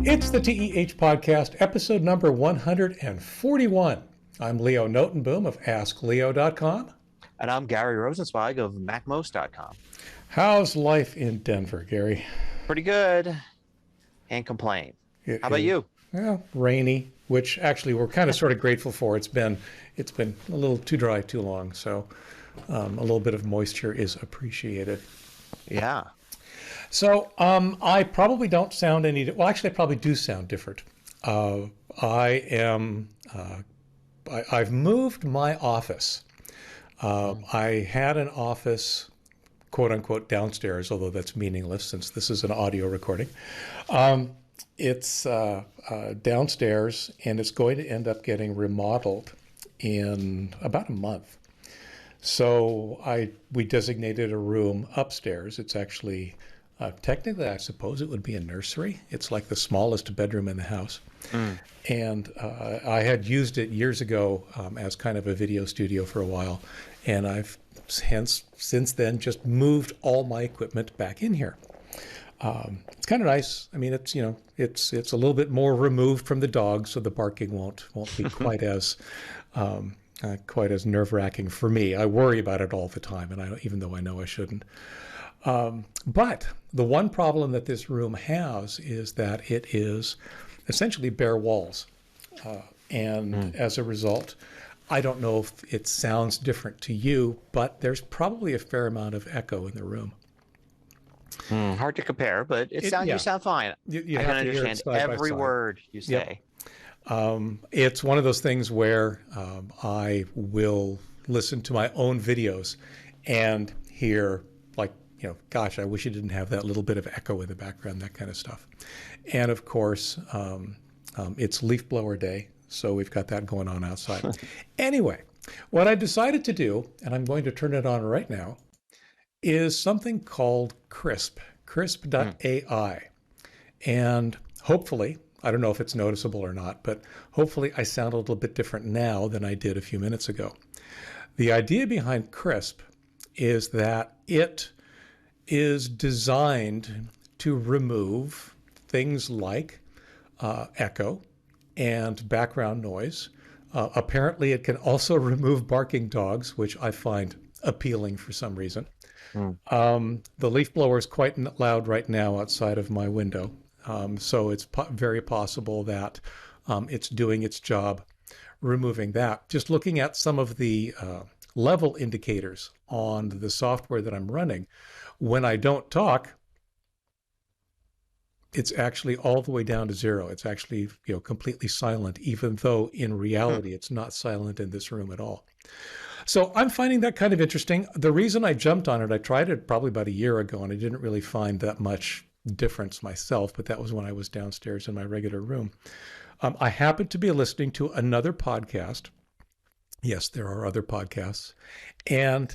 It's the TEH Podcast, episode number 141. I'm Leo Notenboom of AskLeo.com. And I'm Gary Rosenzweig of MacMost.com. How's life in Denver, Gary? Pretty good. Can't complain. How about you? Well, rainy, which actually we're kind of sort of grateful for. It's been a little too dry too long, so a little bit of moisture is appreciated. Yeah. So I probably don't sound any, well, actually I probably do sound different. I've moved my office. I had an office, quote unquote, downstairs, although that's meaningless since this is an audio recording. It's downstairs, and it's going to end up getting remodeled in about a month. So we designated a room upstairs. It's actually, technically, I suppose it would be a nursery. It's like the smallest bedroom in the house. And I had used it years ago as kind of a video studio for a while. And I've since then just moved all my equipment back in here. It's kind of nice. I mean, it's a little bit more removed from the dogs, so the barking won't be quite as nerve-wracking for me. I worry about it all the time, and even though I know I shouldn't. But the one problem that this room has is that it is essentially bare walls, and as a result, I don't know if it sounds different to you, but there's probably a fair amount of echo in the room. Hard to compare, but you sound fine. You I have can to hear it understand side by every side. word you say. It's one of those things where I will listen to my own videos and hear gosh, I wish it didn't have that little bit of echo in the background, that kind of stuff. And of course, it's leaf blower day, so we've got that going on outside. Anyway, what I decided to do, and I'm going to turn it on right now, is something called crisp.ai. And hopefully, I don't know if it's noticeable or not, but hopefully I sound a little bit different now than I did a few minutes ago. The idea behind Crisp is that it is designed to remove things like echo and background noise. Apparently, it can also remove barking dogs, which I find appealing for some reason. The leaf blower is quite loud right now outside of my window, so it's very possible that it's doing its job removing that. Just looking at some of the level indicators on the software that I'm running, when I don't talk, it's actually all the way down to zero. It's actually completely silent, even though in reality it's not silent in this room at all. So I'm finding that kind of interesting. The reason I jumped on it, I tried it probably about a year ago, and I didn't really find that much difference myself, but that was when I was downstairs in my regular room. I happened to be listening to another podcast. Yes, there are other podcasts. And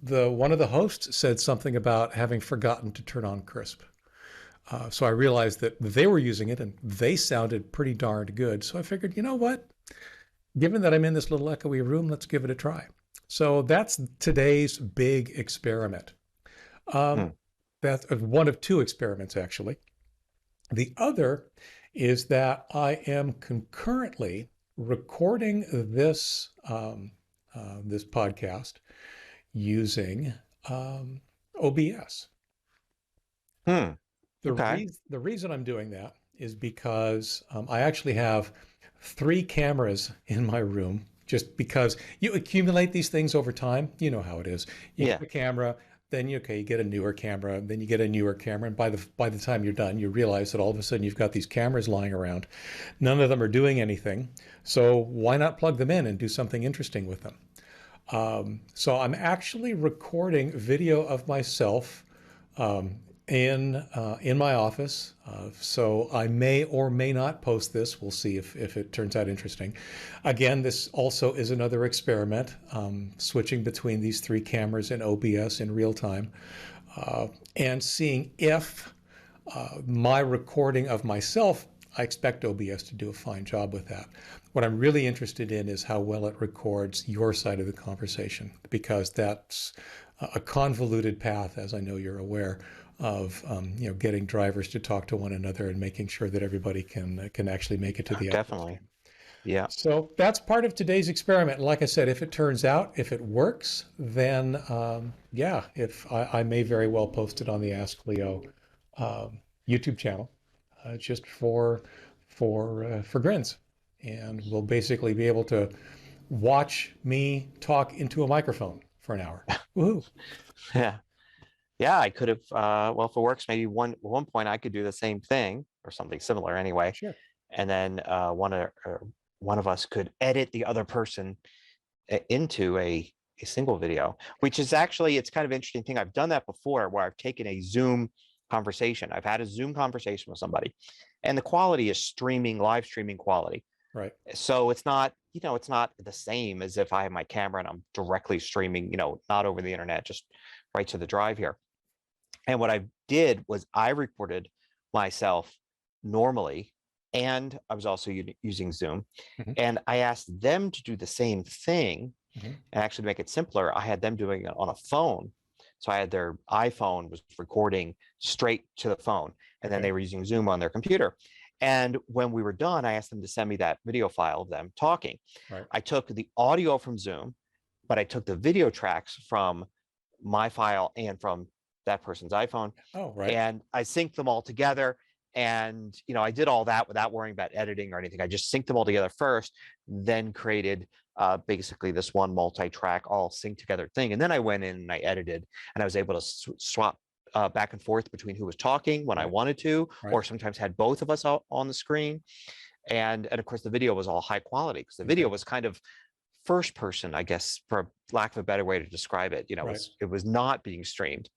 one of the hosts said something about having forgotten to turn on Crisp. So I realized that they were using it and they sounded pretty darned good. So I figured, you know what? Given that I'm in this little echoey room, let's give it a try. So that's today's big experiment. That's one of two experiments, actually. The other is that I am concurrently recording this podcast using OBS. The reason I'm doing that is because I actually have 3 cameras in my room, just because you accumulate these things over time. You know how it is. You get a camera, then you get a newer camera, then you get a newer camera, and by the time you're done, you realize that all of a sudden you've got these cameras lying around. None of them are doing anything, so why not plug them in and do something interesting with them? So I'm actually recording video of myself in my office. So I may or may not post this. We'll see if it turns out interesting. Again, this also is another experiment, switching between these 3 cameras in OBS in real time, and seeing if my recording of myself, I expect OBS to do a fine job with that. What I'm really interested in is how well it records your side of the conversation, because that's a convoluted path, as I know you're aware, getting drivers to talk to one another and making sure that everybody can actually make it to the office. Definitely. Yeah. So that's part of today's experiment. And like I said, if it turns out, if it works, then yeah, if I may very well post it on the Ask Leo YouTube channel, just for grins, and we'll basically be able to watch me talk into a microphone for an hour. Woohoo! Yeah. Yeah, I could have, well, if it works, maybe at one point I could do the same thing or something similar anyway. Sure. And then one of us could edit the other person into a single video, which is actually, it's kind of interesting thing. I've done that before where I've taken a Zoom conversation. I've had a Zoom conversation with somebody and the quality is live streaming quality. Right. So it's not, it's not the same as if I have my camera and I'm directly streaming, not over the internet, just right to the drive here. And what I did was I recorded myself normally, and I was also using Zoom. And I asked them to do the same thing. And actually to make it simpler, I had them doing it on a phone. So I had their iPhone was recording straight to the phone, and then they were using Zoom on their computer. And when we were done, I asked them to send me that video file of them talking. Right. I took the audio from Zoom, but I took the video tracks from my file and from that person's iPhone. Oh, right. And I synced them all together. And, I did all that without worrying about editing or anything. I just synced them all together first, then created basically this one multi-track, all synced together thing. And then I went in and I edited, and I was able to swap back and forth between who was talking when I wanted to, or sometimes had both of us on the screen. And of course, the video was all high quality because the video was kind of first person, I guess, for lack of a better way to describe it. It was not being streamed.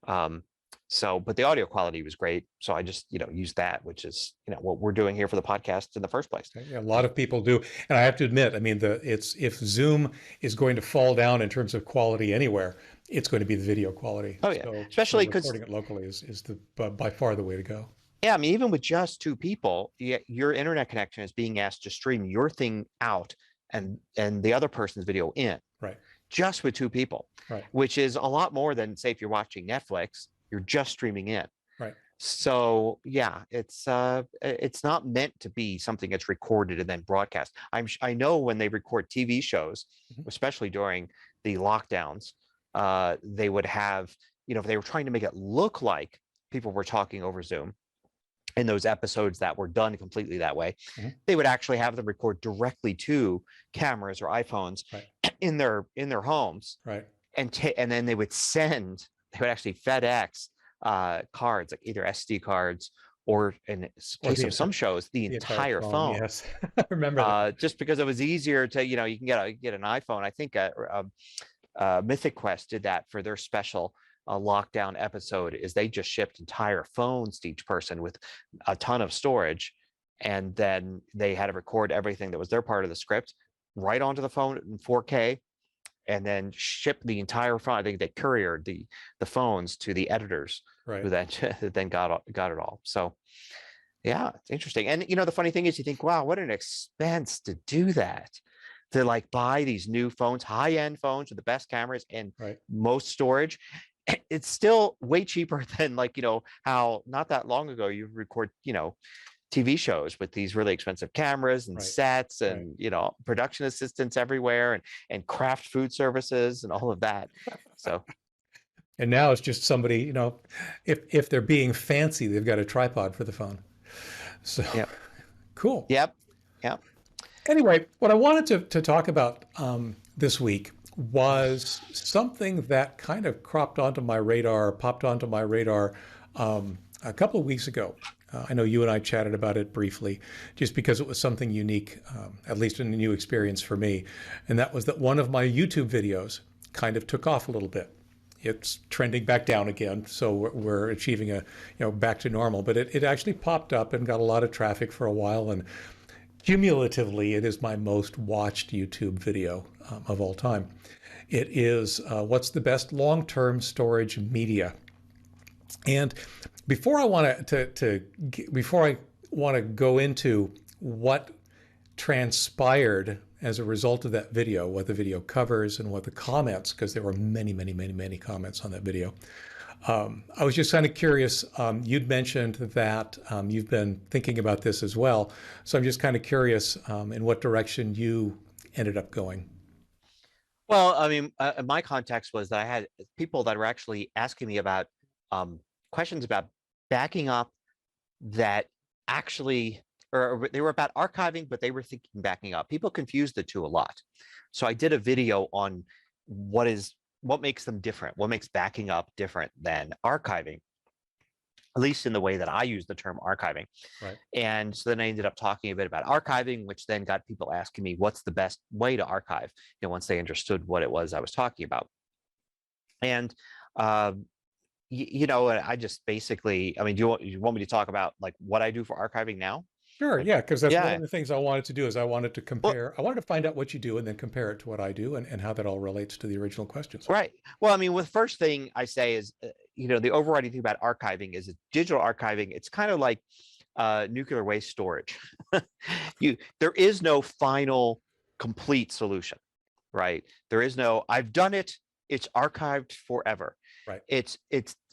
But the audio quality was great. So I just, used that, which is, what we're doing here for the podcast in the first place. Yeah, a lot of people do. And I have to admit, I mean, if Zoom is going to fall down in terms of quality anywhere, it's going to be the video quality. Oh yeah. So, especially because recording it locally is by far the way to go. Yeah. I mean, even with just two people, your internet connection is being asked to stream your thing out and the other person's video in. Right. Just with two people, right. Which is a lot more than, say, if you're watching Netflix, you're just streaming in. Right. So yeah, it's not meant to be something that's recorded and then broadcast. I know when they record TV shows, especially during the lockdowns, they would have, if they were trying to make it look like people were talking over Zoom, in those episodes that were done completely that way, they would actually have them record directly to cameras or iPhones in their homes, right? And then they would actually FedEx cards, like either SD cards or in case of some shows, the entire phone. Yes, I remember that. Just because it was easier to, you can get an iPhone. I think Mythic Quest did that for their special lockdown episode. Is they just shipped entire phones to each person with a ton of storage, and then they had to record everything that was their part of the script right onto the phone in 4K, and then ship the entire phone. I think they couriered the phones to the editors, right, who then got it all. So yeah, it's interesting. And the funny thing is, you think, wow, what an expense to do that, to like buy these new phones, high-end phones with the best cameras and most storage. It's still way cheaper than, like, how not that long ago you record, TV shows with these really expensive cameras and sets and, production assistants everywhere and craft food services and all of that. So. And now it's just somebody, if they're being fancy, they've got a tripod for the phone. So cool. Yep. Anyway, what I wanted to talk about this week was something that kind of popped onto my radar a couple of weeks ago. I know you and I chatted about it briefly, just because it was something unique, at least a new experience for me. And that was that one of my YouTube videos kind of took off a little bit. It's trending back down again, so we're achieving back to normal. But it actually popped up and got a lot of traffic for a while, and cumulatively, it is my most watched YouTube video of all time. It is what's the best long-term storage media. And before I want to go into what transpired as a result of that video, what the video covers and what the comments, because there were many comments on that video. I was just kind of curious. You'd mentioned that you've been thinking about this as well. So I'm just kind of curious in what direction you ended up going. Well, I mean, my context was that I had people that were actually asking me about questions about backing up that actually, or they were about archiving, but they were thinking backing up. People confuse the two a lot. So I did a video on what makes them different, what makes backing up different than archiving, at least in the way that I use the term archiving. Right. And so then I ended up talking a bit about archiving, which then got people asking me, what's the best way to archive? Once they understood what it was I was talking about. And, I just basically, I mean, do you want me to talk about like what I do for archiving now? Sure, yeah, because that's one Yeah. of the things I wanted to do is I wanted to Well, compare, I wanted to find out what you do and then compare it to what I do and how that all relates to the original questions. right. Well, I mean, the first thing I say is, the overriding thing about archiving is digital archiving. It's kind of like nuclear waste storage. There is no final complete solution, right? There is no, I've done it, it's archived forever. Right.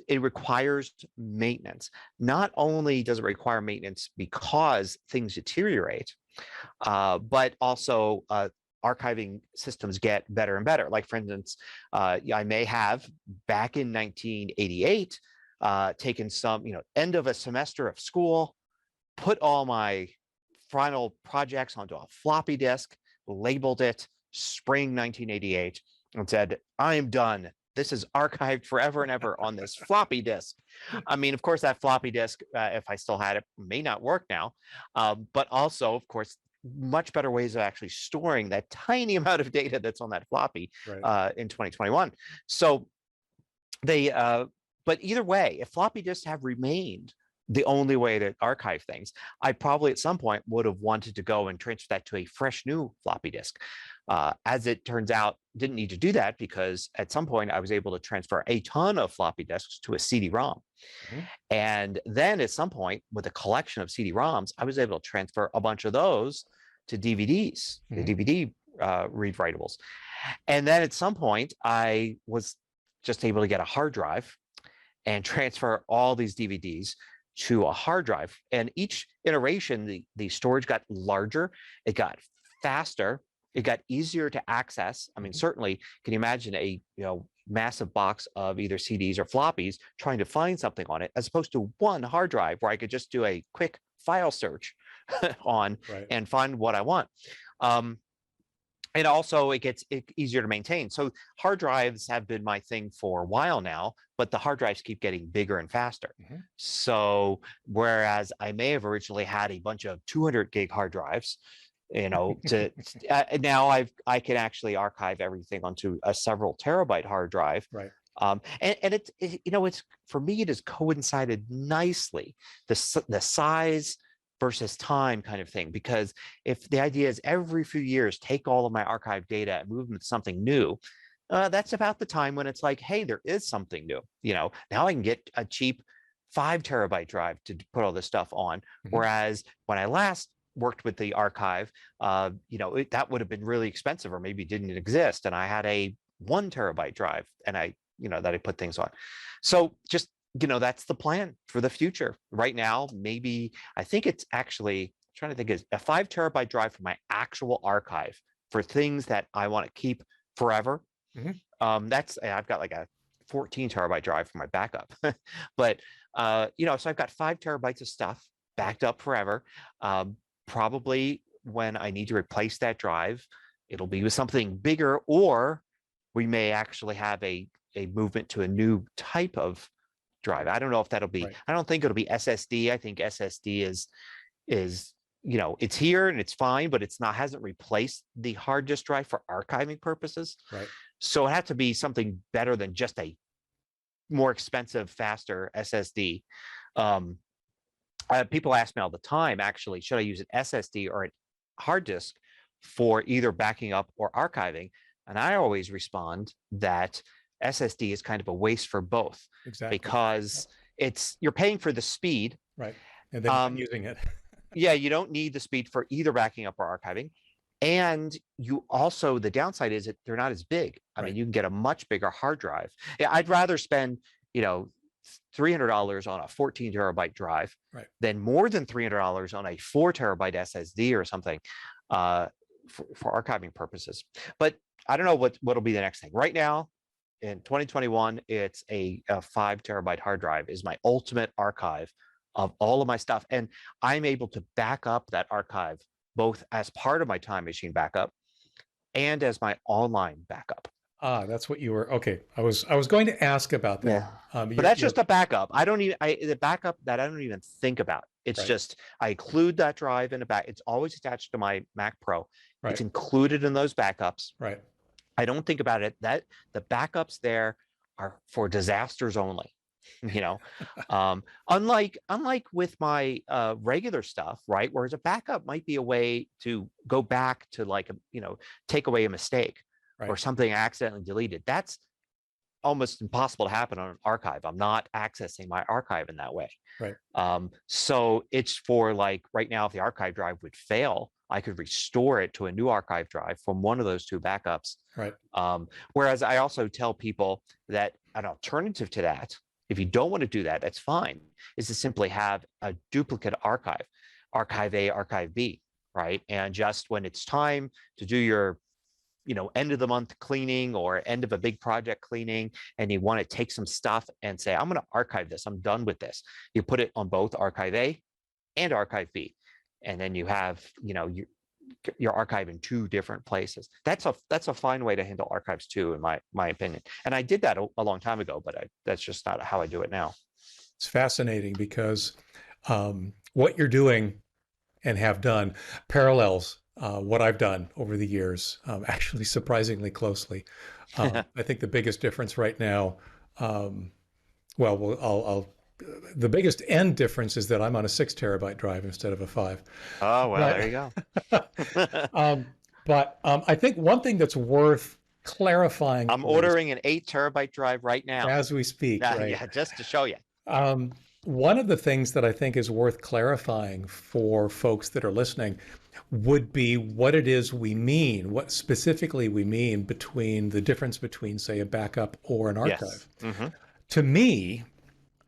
It requires maintenance. Not only does it require maintenance because things deteriorate, but also archiving systems get better and better. Like for instance, I may have back in 1988 taken some, end of a semester of school, put all my final projects onto a floppy disk, labeled it spring 1988, and said, I am done. This is archived forever and ever on this floppy disk. I mean, of course, that floppy disk, if I still had it, may not work now. But also, of course, much better ways of actually storing that tiny amount of data that's on that floppy Right. in 2021. So but either way, if floppy disks have remained the only way to archive things, I probably at some point would have wanted to go and transfer that to a fresh new floppy disk. As it turns out, didn't need to do that because at some point I was able to transfer a ton of floppy disks to a CD-ROM. Mhm. And then at some point with a collection of CD-ROMs, I was able to transfer a bunch of those to DVDs, the Mhm. DVD read writables. And then at some point I was just able to get a hard drive and transfer all these DVDs to a hard drive. And each iteration, the storage got larger, it got faster, it got easier to access. I mean, certainly, can you imagine a massive box of either CDs or floppies trying to find something on it, as opposed to one hard drive where I could just do a quick file search on Right. and find what I want. And also it gets easier to maintain. So hard drives have been my thing for a while now, but the hard drives keep getting bigger and faster. Mhm. So whereas I may have originally had a bunch of 200 gig hard drives, to now I can actually archive everything onto a several terabyte hard drive. Right. And it's for me, it has coincided nicely, the size versus time kind of thing, because if the idea is every few years take all of my archive data and move them to something new, that's about the time when it's like, hey, there is something new. Now I can get a cheap 5 terabyte drive to put all this stuff on. Mhm. Whereas when I last worked with the archive, that would have been really expensive, or maybe didn't exist, and I had a 1 terabyte drive, and that I put things on. So just that's the plan for the future. Right now, maybe I think it's actually, I'm trying to think, is a 5 terabyte drive for my actual archive for things that I want to keep forever. Mhm. I've got like a 14 terabyte drive for my backup, but so I've got 5 terabytes of stuff backed up forever. Probably when I need to replace that drive, it'll be with something bigger, or we may actually have a movement to a new type of drive. I don't know if that'll be, Right. I don't think it'll be SSD. I think SSD is it's here and it's fine, but hasn't replaced the hard disk drive for archiving purposes. Right. So it had to be something better than just a more expensive, faster SSD. People ask me all the time, actually, should I use an SSD or a hard disk for either backing up or archiving? And I always respond that SSD is kind of a waste for both. Exactly. Because you're paying for the speed. Right. And then not using it. Yeah, you don't need the speed for either backing up or archiving. And you also, the downside is that they're not as big. I mean, you can get a much bigger hard drive. Yeah, I'd rather spend, $300 on a 14 terabyte drive, Right. then more than $300 on a 4 terabyte SSD or something for archiving purposes. But I don't know what'll be the next thing. Right now, in 2021, it's a 5 terabyte hard drive is my ultimate archive of all of my stuff. And I'm able to back up that archive both as part of my Time Machine backup and as my online backup. That's what you were. Okay. I was going to ask about that. Yeah. But that's just a backup. The backup that I don't even think about. It's Right. just, I include that drive in a back. It's always attached to my Mac Pro. Right. It's included in those backups. Right. I don't think about it. That the backups there are for disasters only. Unlike with my regular stuff, right? Whereas a backup might be a way to go back to take away a mistake. Right. Or something accidentally deleted. That's almost impossible to happen on an archive. I'm not accessing my archive in that way. Right. So it's for right now, if the archive drive would fail, I could restore it to a new archive drive from one of those two backups. Right. Whereas I also tell people that an alternative to that, if you don't want to do that, that's fine, is to simply have a duplicate archive A, archive B, right? And just when it's time to do your end of the month cleaning or end of a big project cleaning, and you want to take some stuff and say, I'm going to archive this, I'm done with this. You put it on both archive A and archive B. And then you have, your archive in two different places. That's a fine way to handle archives too, in my opinion. And I did that a long time ago, but that's just not how I do it now. It's fascinating because what you're doing and have done parallels what I've done over the years, actually surprisingly closely. I think the biggest difference right now, the biggest end difference is that I'm on a 6 terabyte drive instead of a 5. Oh, well, there you go. But I think one thing that's worth clarifying. I'm ordering an 8 terabyte drive right now. As we speak. Right? Yeah, just to show you. One of the things that I think is worth clarifying for folks that are listening would be what it is we mean, what specifically we mean between the difference between, say, a backup or an archive. Yes. Mm-hmm. To me,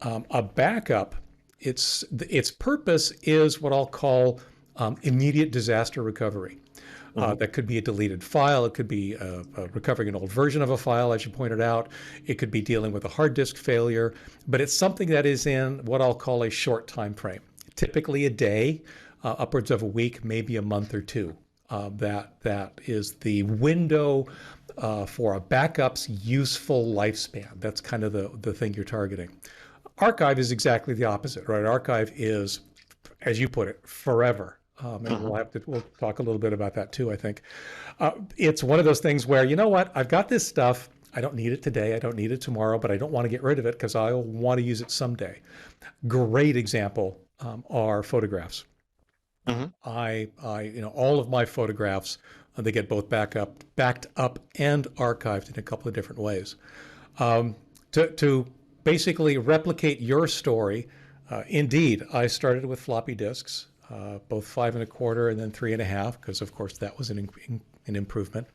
a backup, its purpose is what I'll call immediate disaster recovery. That could be a deleted file. It could be recovering an old version of a file, as you pointed out. It could be dealing with a hard disk failure, but it's something that is in what I'll call a short time frame, typically a day, upwards of a week, maybe a month or two. That is the window for a backup's useful lifespan. That's kind of the thing you're targeting. Archive is exactly the opposite, right? Archive is, as you put it, forever. And we'll talk a little bit about that too, I think. It's one of those things where, you know what, I've got this stuff. I don't need it today. I don't need it tomorrow, but I don't want to get rid of it because I'll want to use it someday. Great example are photographs. Mm-hmm. All of my photographs, they get both backed up and archived in a couple of different ways. To basically replicate your story, indeed, I started with floppy disks. Both 5 1/4 and then 3 1/2, because of course that was an improvement.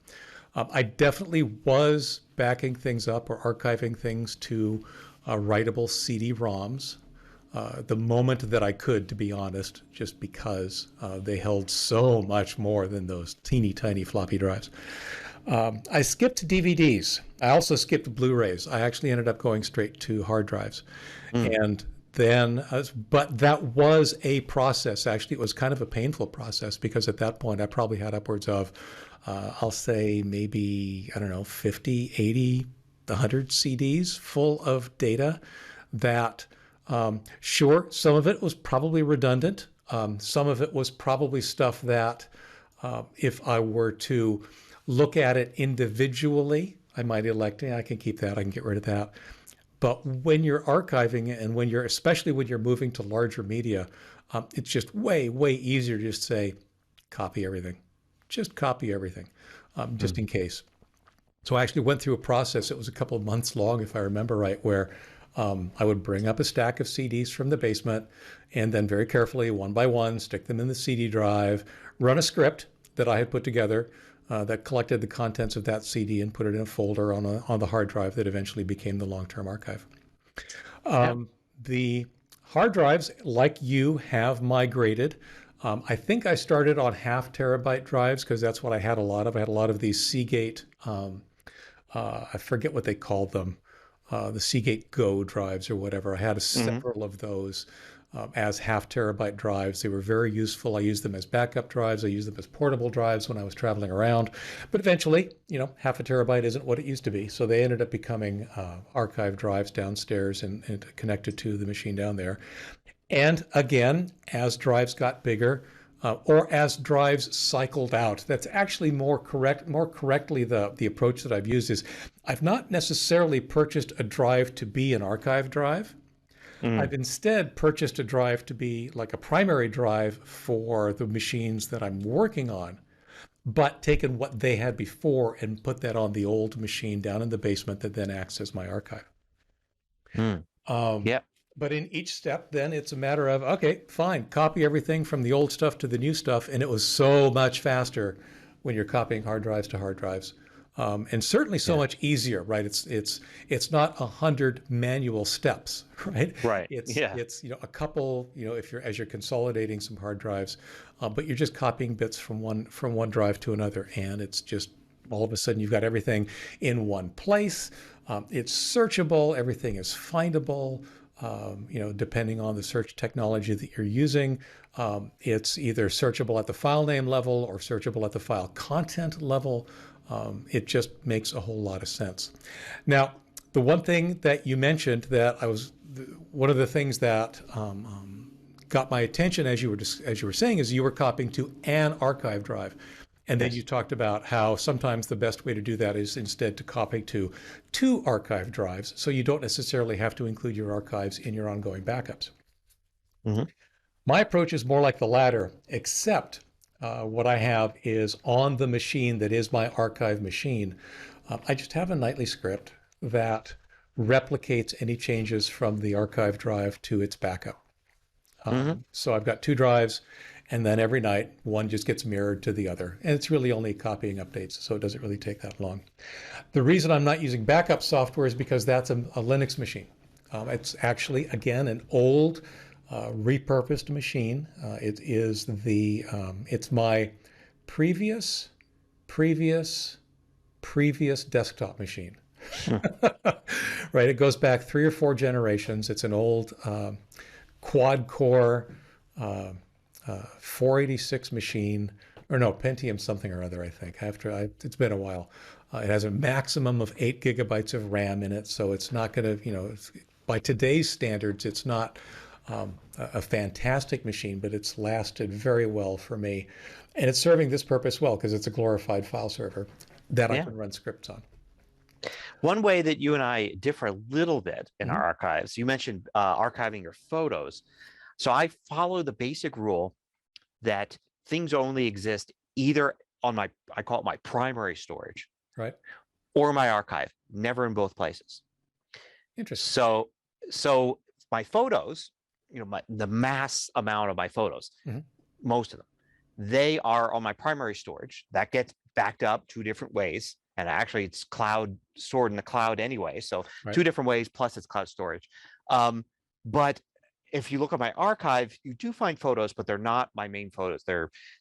I definitely was backing things up or archiving things to writable CD-ROMs the moment that I could, to be honest, just because they held so much more than those teeny tiny floppy drives. I skipped DVDs. I also skipped Blu-rays. I actually ended up going straight to hard drives. And then, but that was a process. Actually, it was kind of a painful process because at that point I probably had upwards of, I'll say maybe, 50, 80, 100 CDs full of data that, sure, some of it was probably redundant. Some of it was probably stuff that if I were to look at it individually, I might elect, I can keep that, I can get rid of that. But when you're archiving it and especially when you're moving to larger media, it's just way, way easier to just say, copy everything. Just copy everything, just in case. So I actually went through a process. It was a couple of months long, if I remember right, where I would bring up a stack of CDs from the basement and then very carefully, one by one, stick them in the CD drive, run a script that I had put together that collected the contents of that CD and put it in a folder on the hard drive that eventually became the long-term archive. Yeah. The hard drives, like you, have migrated. I think I started on 0.5 terabyte drives because that's what I had a lot of. I had a lot of these Seagate, I forget what they called them, the Seagate Go drives or whatever. I had Hmm. several of those as 0.5 terabyte drives. They were very useful. I used them as backup drives. I used them as portable drives when I was traveling around. But eventually, 0.5 terabyte isn't what it used to be. So they ended up becoming archive drives downstairs and connected to the machine down there. And again, as drives got bigger, or as drives cycled out, that's actually more correct. More correctly, the approach that I've used is I've not necessarily purchased a drive to be an archive drive. Hmm. I've instead purchased a drive to be like a primary drive for the machines that I'm working on, but taken what they had before and put that on the old machine down in the basement that then acts as my archive. Mm. Um, Yeah. but in each step, then it's a matter of, okay, fine, copy everything from the old stuff to the new stuff. And it was so much faster when you're copying hard drives to hard drives. And certainly so Yeah. much easier, right? It's not 100 manual steps, right? Right. It's Yeah. it's a couple, if you're as you're consolidating some hard drives, but you're just copying bits from one drive to another, and it's just all of a sudden you've got everything in one place. It's searchable. Everything is findable. Depending on the search technology that you're using, it's either searchable at the file name level or searchable at the file content level. It just makes a whole lot of sense. Now, the one thing that you mentioned that one of the things that got my attention as you were saying is you were copying to an archive drive. And then you Yes. talked about how sometimes the best way to do that is instead to copy to two archive drives, so you don't necessarily have to include your archives in your ongoing backups. Hmm. My approach is more like the latter, except what I have is on the machine that is my archive machine. I just have a nightly script that replicates any changes from the archive drive to its backup. Hmm. So I've got two drives, and then every night one just gets mirrored to the other. And it's really only copying updates, so it doesn't really take that long. The reason I'm not using backup software is because that's a Linux machine. It's actually, again, an old, repurposed machine. It's my previous, previous, previous desktop machine. Right? It goes back 3 or 4 generations. It's an old quad core 486 machine, or no, Pentium something or other, I think. It's been a while. It has a maximum of 8 gigabytes of RAM in it, so it's not going to, by today's standards, it's not a fantastic machine, but it's lasted very well for me. And it's serving this purpose well because it's a glorified file server that I Yeah. can run scripts on. One way that you and I differ a little bit in our Mhm. archives, you mentioned archiving your photos. So I follow the basic rule that things only exist either on I call it my primary storage Right? or my archive, never in both places. Interesting. So my photos, the mass amount of my photos, Mhm. most of them, they are on my primary storage. That gets backed up 2 different ways. And actually, it's cloud stored in the cloud anyway. So Right. 2 different ways, plus it's cloud storage. But if you look at my archive, you do find photos, but they're not my main photos.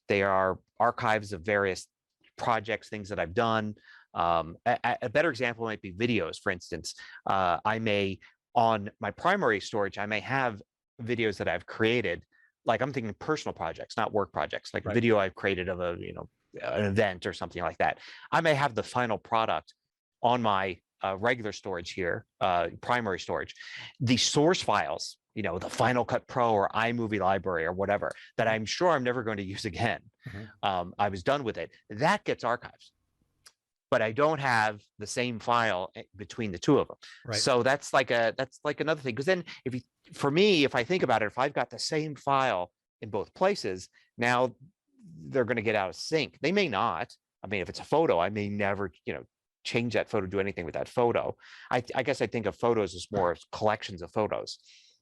They are archives of various projects, things that I've done. A better example might be videos, for instance. On my primary storage, I may have videos that I've created, like I'm thinking personal projects, not work projects, like a Right. video I've created of an event or something like that. I may have the final product on my regular storage here, primary storage. The source files, the Final Cut Pro or iMovie library or whatever, that I'm sure I'm never going to use again. Mhm. I was done with it. That gets archived, but I don't have the same file between the two of them. Right. So that's like another thing. Because then for me, if I think about it, if I've got the same file in both places, now they're going to get out of sync. They may not. I mean, if it's a photo, I may never, change that photo, do anything with that photo. I guess I think of photos as more as collections of photos.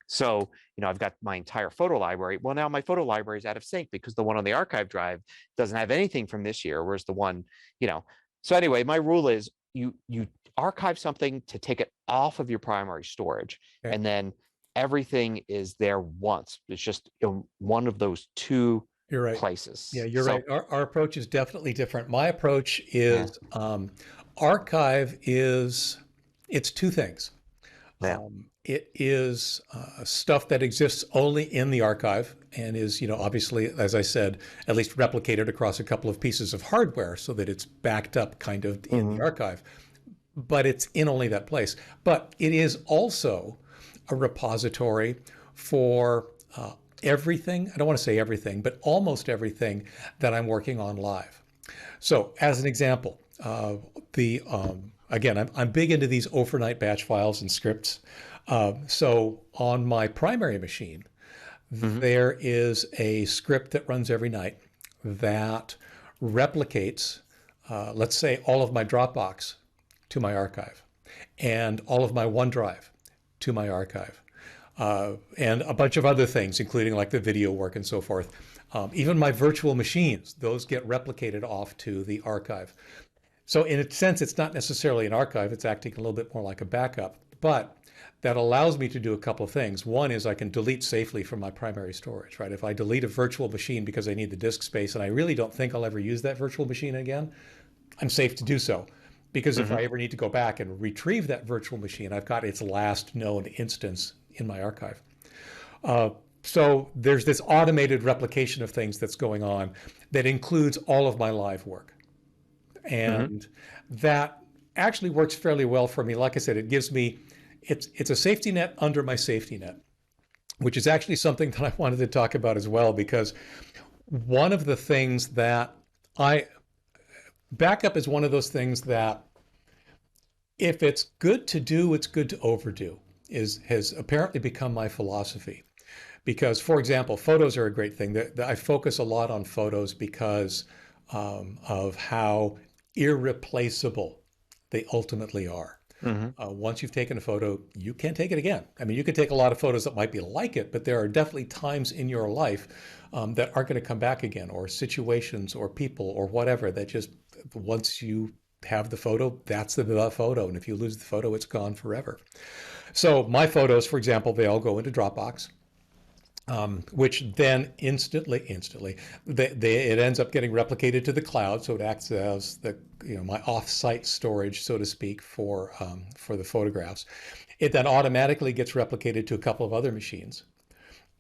So, I've got my entire photo library. Well, now my photo library is out of sync because the one on the archive drive doesn't have anything from this year, whereas the one, so anyway, my rule is you archive something to take it off of your primary storage, Okay. and then everything is there once. It's just one of those two You're right. Yeah, places. you're So right. Our approach is definitely different. My approach yeah, is archive is it's two things. yeah. It is stuff that exists only in the archive and is, obviously, as I said, at least replicated across a couple of pieces of hardware so that it's backed up kind of in the Hmm. archive. But it's in only that place. But it is also a repository for everything. I don't want to say everything, but almost everything that I'm working on live. So, as an example, the again, I'm big into these overnight batch files and scripts. So, on my primary machine, Hmm. there is a script that runs every night that replicates, let's say, all of my Dropbox to my archive and all of my OneDrive to my archive, and a bunch of other things, including like the video work and so forth. Even my virtual machines, those get replicated off to the archive. So in a sense, it's not necessarily an archive. It's acting a little bit more like a backup, but that allows me to do a couple of things. One is I can delete safely from my primary storage, right? If I delete a virtual machine because I need the disk space and I really don't think I'll ever use that virtual machine again, I'm safe to do so. Because if Hmm. I ever need to go back and retrieve that virtual machine, I've got its last known instance in my archive. Uh, so there's this automated replication of things that's going on that includes all of my live work. Hmm. And that actually works fairly well for me. Like I said, it gives me, it's a safety net under my safety net, which is actually something that I wanted to talk about as well, because one of the things that I, backup is one of those things that if it's good to do, it's good to overdo, has apparently become my philosophy. Because, for example, photos are a great thing. I focus a lot on photos because of how irreplaceable they ultimately are. Hmm. Once you've taken a photo, you can't take it again. I mean, you can take a lot of photos that might be like it, but there are definitely times in your life that aren't going to come back again, or situations or people or whatever that just, once you have the photo, that's the photo. And if you lose the photo, it's gone forever. So my photos, for example, they all go into Dropbox. Which then instantly, it ends up getting replicated to the cloud, so it acts as my off-site storage, so to speak, for the photographs. It then automatically gets replicated to a couple of other machines,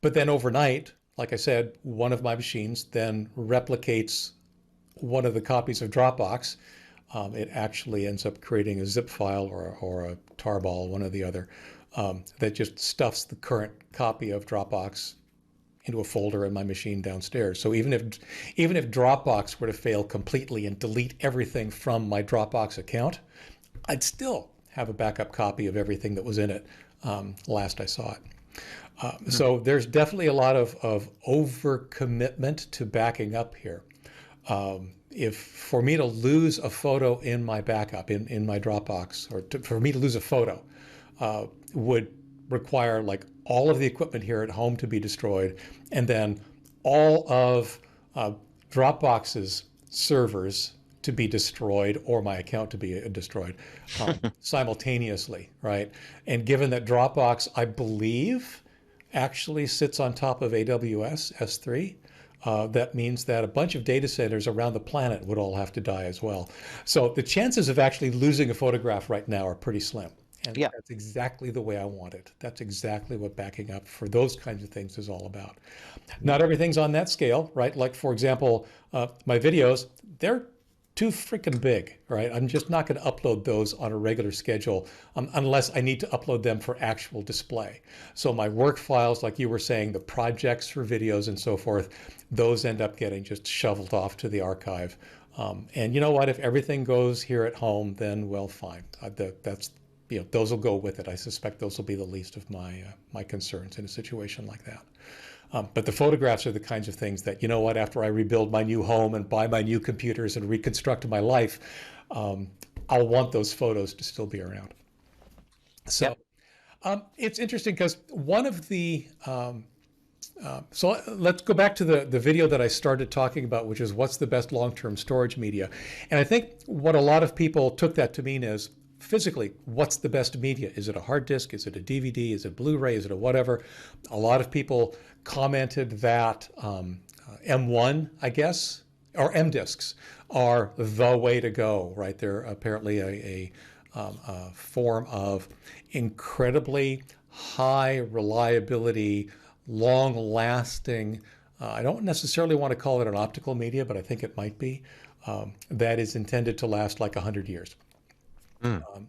but then overnight, like I said, one of my machines then replicates one of the copies of Dropbox. It actually ends up creating a zip file or a tarball, one or the other, that just stuffs the current copy of Dropbox into a folder in my machine downstairs. So even if Dropbox were to fail completely and delete everything from my Dropbox account, I'd still have a backup copy of everything that was in it last I saw it. So there's definitely a lot of overcommitment to backing up here. If for me to lose a photo in my backup in my Dropbox, or for me to lose a photo, would require like all of the equipment here at home to be destroyed, and then all of Dropbox's servers to be destroyed, or my account to be destroyed simultaneously, right? And given that Dropbox, I believe, actually sits on top of AWS S3, that means that a bunch of data centers around the planet would all have to die as well. So the chances of actually losing a photograph right now are pretty slim. And Yeah. that's exactly the way I want it. That's exactly what backing up for those kinds of things is all about. Not everything's on that scale, right? Like, for example, my videos, they're too freaking big, right? I'm just not going to upload those on a regular schedule unless I need to upload them for actual display. So my work files, like you were saying, the projects for videos and so forth, those end up getting just shoveled off to the archive. And you know what? If everything goes here at home, then well, fine. That's those will go with it. I suspect those will be the least of my concerns in a situation like that. But the photographs are the kinds of things that, you know what, after I rebuild my new home and buy my new computers and reconstruct my life, I'll want those photos to still be around. So Yep. it's interesting because one of the So let's go back to the video that I started talking about, which is what's the best long-term storage media. And I think what a lot of people took that to mean is physically, what's the best media? Is it a hard disk? Is it a DVD? Is it Blu-ray? Is it a whatever? A lot of people commented that M1, I guess, or M discs are the way to go, right? They're apparently a form of incredibly high reliability, long lasting, I don't necessarily want to call it an optical media, but I think it might be, that is intended to last like 100 years,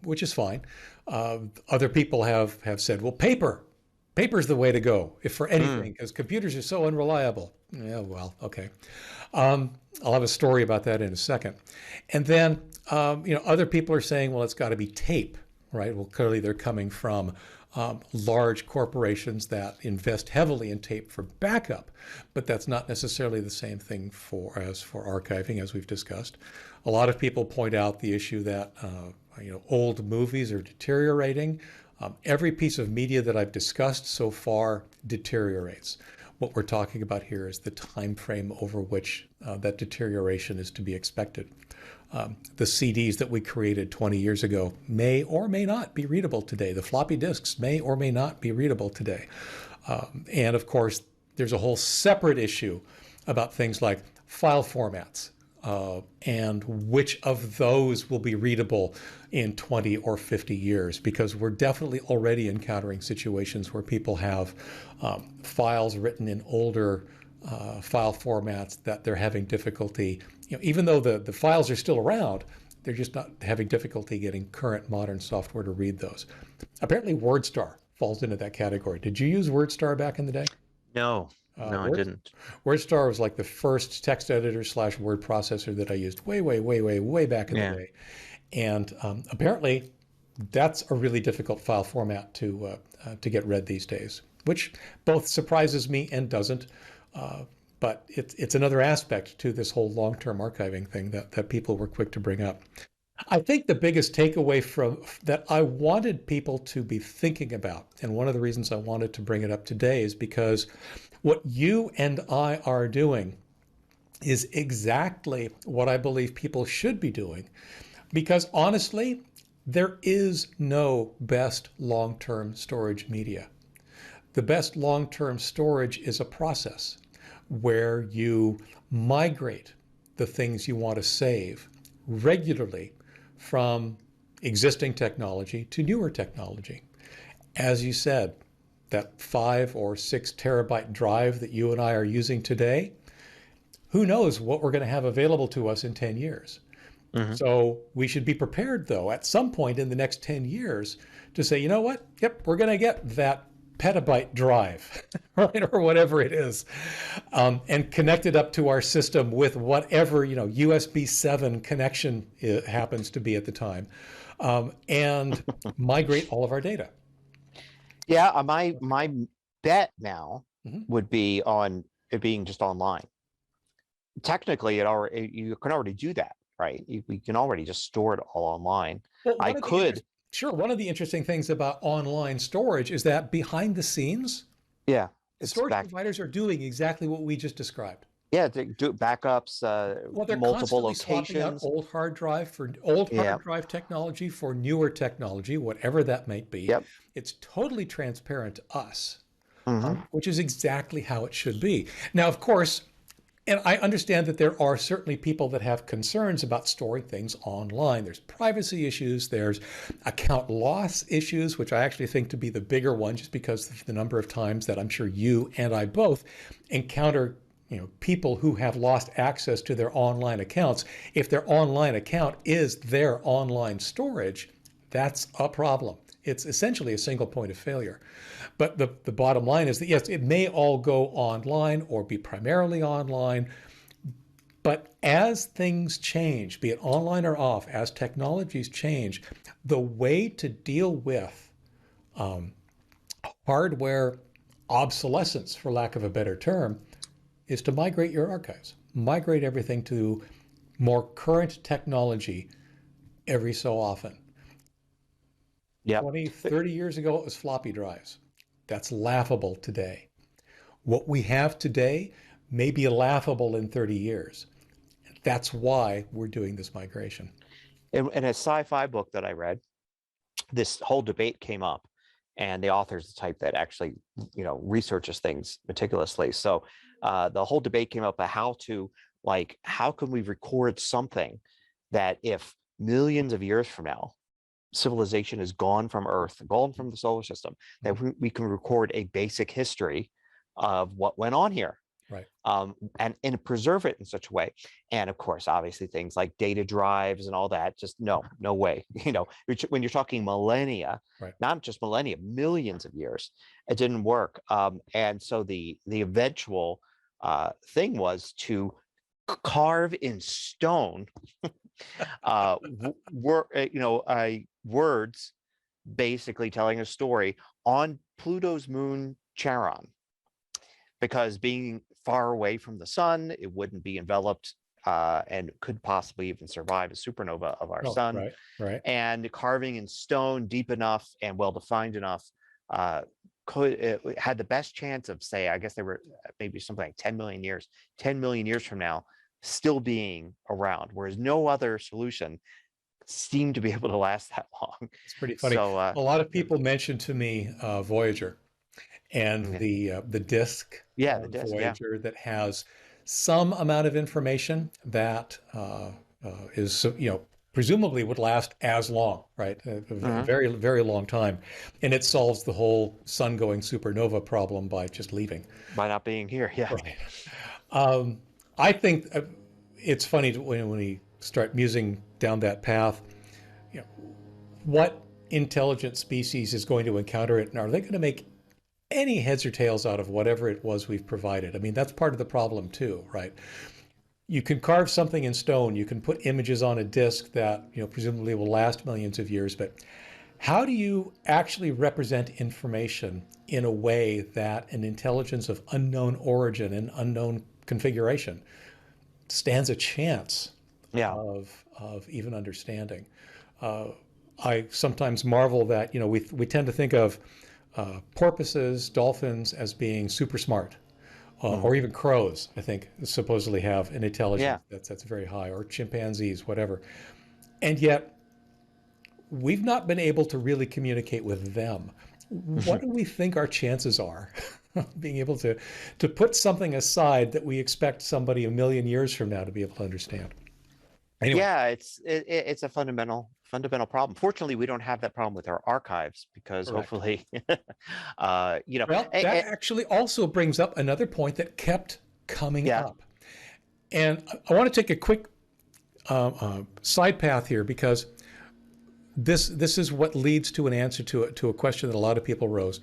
which is fine. Other people have said, well, paper's the way to go, if for anything, because computers are so unreliable. Yeah, well, okay. I'll have a story about that in a second. And then, other people are saying, well, it's got to be tape, right? Well, clearly they're coming from large corporations that invest heavily in tape for backup, but that's not necessarily the same thing as for archiving, as we've discussed. A lot of people point out the issue that old movies are deteriorating. Every piece of media that I've discussed so far deteriorates. What we're talking about here is the time frame over which that deterioration is to be expected. The CDs that we created 20 years ago may or may not be readable today. The floppy disks may or may not be readable today. And of course, there's a whole separate issue about things like file formats and which of those will be readable in 20 or 50 years, because we're definitely already encountering situations where people have files written in older file formats that they're having difficulty, even though the files are still around, they're just not having difficulty getting current modern software to read those. Apparently WordStar falls into that category. Did you use WordStar back in the day? No, I didn't. WordStar was like the first text editor / word processor that I used way back in the day. And apparently that's a really difficult file format to get read these days, which both surprises me and doesn't. But it's another aspect to this whole long-term archiving thing that people were quick to bring up. I think the biggest takeaway from that I wanted people to be thinking about, and one of the reasons I wanted to bring it up today, is because what you and I are doing is exactly what I believe people should be doing. Because honestly, there is no best long-term storage media. The best long-term storage is a process where you migrate the things you want to save regularly from existing technology to newer technology. As you said, that 5 or 6 terabyte drive that you and I are using today, who knows what we're going to have available to us in 10 years. So we should be prepared, though, at some point in the next 10 years to say, you know what? Yep, we're going to get that petabyte drive, right, or whatever it is, and connect it up to our system with whatever USB 7 connection it happens to be at the time, and migrate all of our data. Yeah, my bet now would be on it being just online. Technically, you can already do that, right? We can already just store it all online. Well, I could. Sure. One of the interesting things about online storage is that behind the scenes, Yeah, storage providers are doing exactly what we just described. Yeah, to do backups, Well, they're multiple constantly swapping out locations. old hard drive technology for newer technology, whatever that might be. Yep. It's totally transparent to us, Mm-hmm. which is exactly how it should be. Now, of course, and I understand that there are certainly people that have concerns about storing things online. There's privacy issues, there's account loss issues, which I actually think to be the bigger one, just because of the number of times that I'm sure you and I both encounter people who have lost access to their online accounts. If their online account is their online storage, that's a problem. It's essentially a single point of failure. But the bottom line is that, yes, it may all go online or be primarily online, but as things change, be it online or off, as technologies change, the way to deal with hardware obsolescence, for lack of a better term, is to migrate your archives. Migrate everything to more current technology every so often. Yep. 20, 30 years ago, it was floppy drives. That's laughable today. What we have today may be laughable in 30 years. That's why we're doing this migration. In a sci-fi book that I read, this whole debate came up, and the author's the type that actually, researches things meticulously. So the whole debate came up about how can we record something that if millions of years from now, civilization is gone from Earth, gone from the solar system, that we can record a basic history of what went on here. Right. And preserve it in such a way. And of course, obviously things like data drives and all that, just no way. When you're talking millennia, Right. not just millennia, millions of years, it didn't work. And so the eventual thing was to carve in stone words basically telling a story on Pluto's moon Charon, because being far away from the sun, it wouldn't be enveloped and could possibly even survive a supernova of our sun. Right, right. And carving in stone deep enough and well-defined enough had the best chance of, say, I guess they were maybe something like 10 million years from now, still being around, whereas no other solution seemed to be able to last that long. It's pretty funny. So, a lot of people mentioned to me Voyager and the disk Voyager that has some amount of information that is, presumably would last as long, right? A very, very long time. And it solves the whole sun-going supernova problem by just leaving. By not being here, yeah. Right. I think it's funny when we start musing down that path, what intelligent species is going to encounter it, and are they going to make any heads or tails out of whatever it was we've provided? I mean, that's part of the problem too, right? You can carve something in stone, you can put images on a disk that, presumably will last millions of years, but how do you actually represent information in a way that an intelligence of unknown origin and unknown configuration stands a chance of even understanding? I sometimes marvel that, we tend to think of porpoises, dolphins as being super smart, or even crows, I think, supposedly have an intelligence that's very high, or chimpanzees, whatever. And yet, we've not been able to really communicate with them. What do we think our chances are of being able to put something aside that we expect somebody a million years from now to be able to understand? Anyway. Yeah, it's a fundamental problem. Fortunately, we don't have that problem with our archives, because hopefully, Well, that actually also brings up another point that kept coming up. And I want to take a quick side path here, because this is what leads to an answer to a question that a lot of people rose.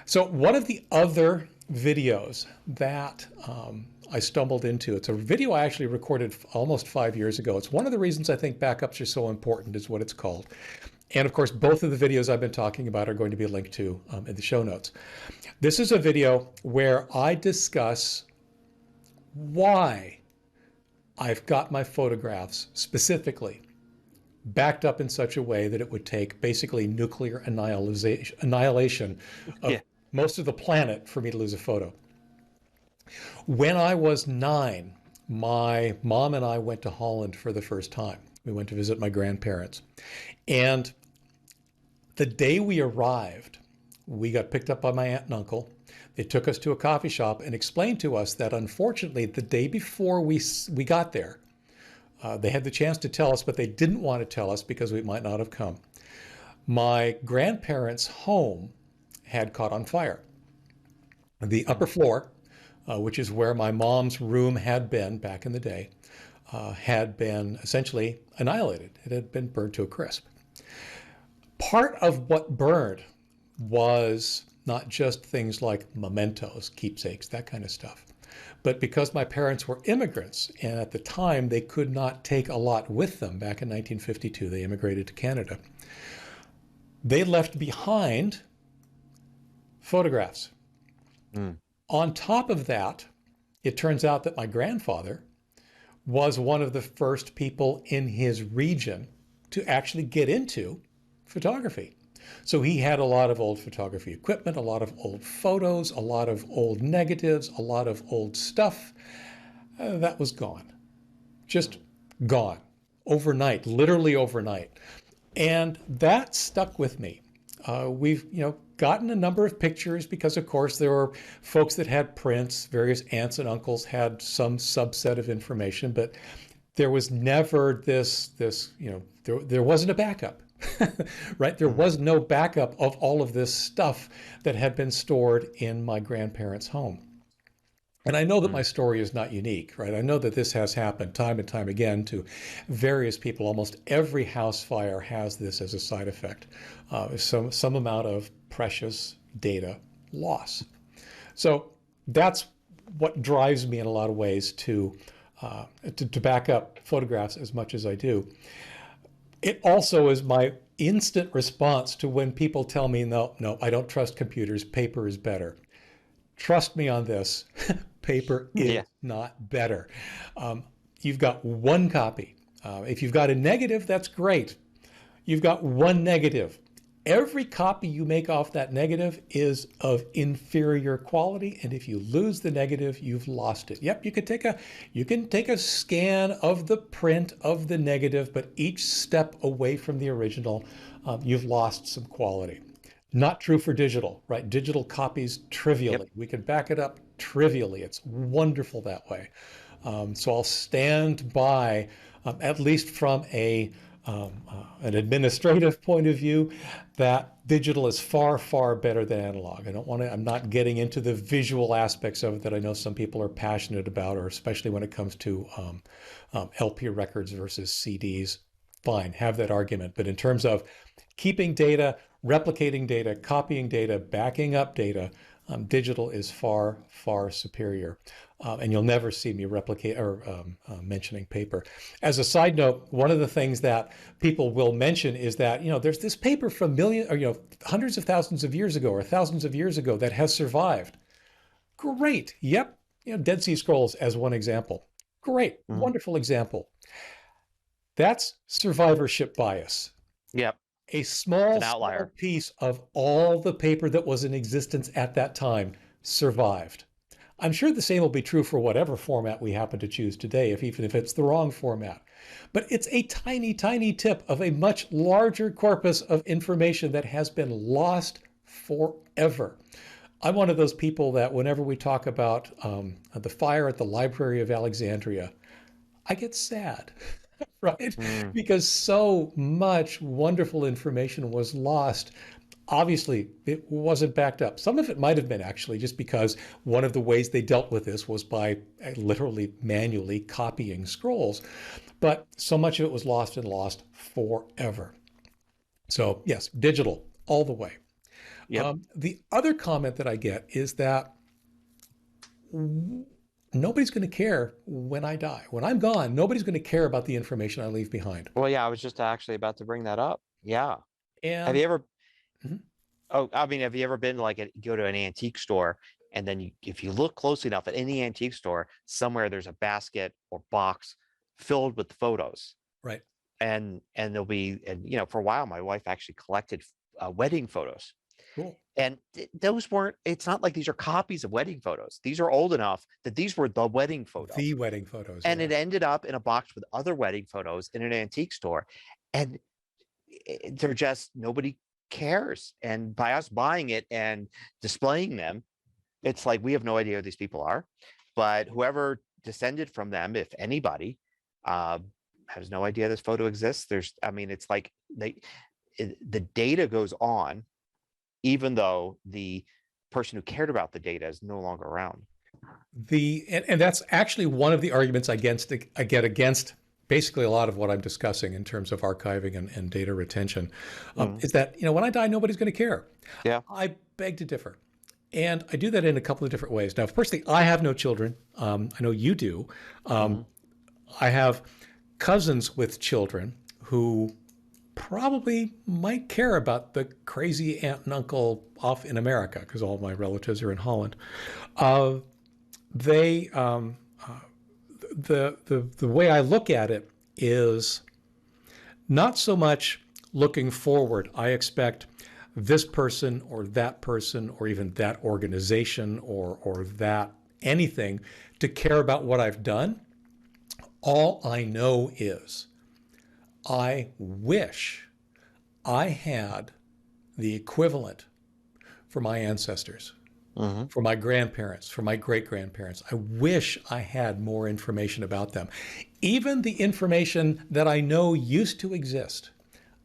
So one of the other videos that I stumbled into, it's a video I actually recorded almost 5 years ago. It's one of the reasons I think backups are so important, is what it's called. And of course, both of the videos I've been talking about are going to be linked to in the show notes. This is a video where I discuss why I've got my photographs specifically backed up in such a way that it would take basically nuclear annihilation of most of the planet for me to lose a photo. When I was 9, my mom and I went to Holland for the first time. We went to visit my grandparents. And the day we arrived, we got picked up by my aunt and uncle. They took us to a coffee shop and explained to us that, unfortunately, the day before we got there, they had the chance to tell us, but they didn't want to tell us because we might not have come. My grandparents' home had caught on fire. The upper floor, which is where my mom's room had been back in the day, had been essentially annihilated. It had been burned to a crisp. Part of what burned was not just things like mementos, keepsakes, that kind of stuff, but because my parents were immigrants, and at the time they could not take a lot with them. Back in 1952, they immigrated to Canada. They left behind photographs. On top of that, it turns out that my grandfather was one of the first people in his region to actually get into photography. So he had a lot of old photography equipment, a lot of old photos, a lot of old negatives, a lot of old stuff. That was gone. Just gone. Overnight, literally overnight. And that stuck with me. We've, gotten a number of pictures because, of course, there were folks that had prints. Various aunts and uncles had some subset of information, but there was never there wasn't a backup, right? There was no backup of all of this stuff that had been stored in my grandparents' home. And I know that my story is not unique, right? I know that this has happened time and time again to various people. Almost every house fire has this as a side effect, some amount of precious data loss. So that's what drives me in a lot of ways to back up photographs as much as I do. It also is my instant response to when people tell me, no, I don't trust computers, paper is better. Trust me on this. Paper is not better. You've got one copy. If you've got a negative, that's great. You've got one negative. Every copy you make off that negative is of inferior quality, and if you lose the negative, you've lost it. Yep, you can take a scan of the print of the negative, but each step away from the original, you've lost some quality. Not true for digital, right? Digital copies trivially. Yep. We can back it up trivially. It's wonderful that way. So I'll stand by, at least from an administrative point of view, that digital is far, far better than analog. I'm not getting into the visual aspects of it that I know some people are passionate about, or especially when it comes to LP records versus CDs. Fine, have that argument. But in terms of keeping data, replicating data, copying data, backing up data, digital is far, far superior. And you'll never see me replicate or mentioning paper. As a side note, one of the things that people will mention is that, there's this paper from hundreds of thousands of years ago or thousands of years ago that has survived. Great. Yep. Dead Sea Scrolls as one example. Great. Wonderful example. That's survivorship bias. Yep. A small piece of all the paper that was in existence at that time survived. I'm sure the same will be true for whatever format we happen to choose today, even if it's the wrong format. But it's a tiny, tiny tip of a much larger corpus of information that has been lost forever. I'm one of those people that whenever we talk about the fire at the Library of Alexandria, I get sad. Right? Because so much wonderful information was lost. Obviously, it wasn't backed up. Some of it might have been actually just because one of the ways they dealt with this was by literally manually copying scrolls. But so much of it was lost and lost forever. So yes, digital all the way. Yep. The other comment that I get is that nobody's going to care when I die. When I'm gone, nobody's going to care about the information I leave behind. Well, yeah, I was just actually about to bring that up. Yeah. And have you ever, have you ever been go to an antique store, and then if you look closely enough at any antique store, somewhere there's a basket or box filled with photos. Right. And there'll be, for a while, my wife actually collected wedding photos. Cool. And those weren't, it's not like these are copies of wedding photos. These are old enough that these were the wedding photos. The wedding photos. And it ended up in a box with other wedding photos in an antique store. And they're just, nobody cares. And by us buying it and displaying them, it's like, we have no idea who these people are. But whoever descended from them, if anybody, has no idea this photo exists. It's like the data goes on, even though the person who cared about the data is no longer around. And that's actually one of the arguments I get against basically a lot of what I'm discussing in terms of archiving and data retention, is that, when I die, nobody's going to care. Yeah. I beg to differ. And I do that in a couple of different ways. Now, firstly, I have no children. I know you do. I have cousins with children who probably might care about the crazy aunt and uncle off in America, because all of my relatives are in Holland. The way I look at it is not so much looking forward. I expect this person or even that organization or that anything to care about what I've done. All I know is I wish I had the equivalent for my ancestors, for my grandparents, for my great-grandparents. I wish I had more information about them. Even the information that I know used to exist,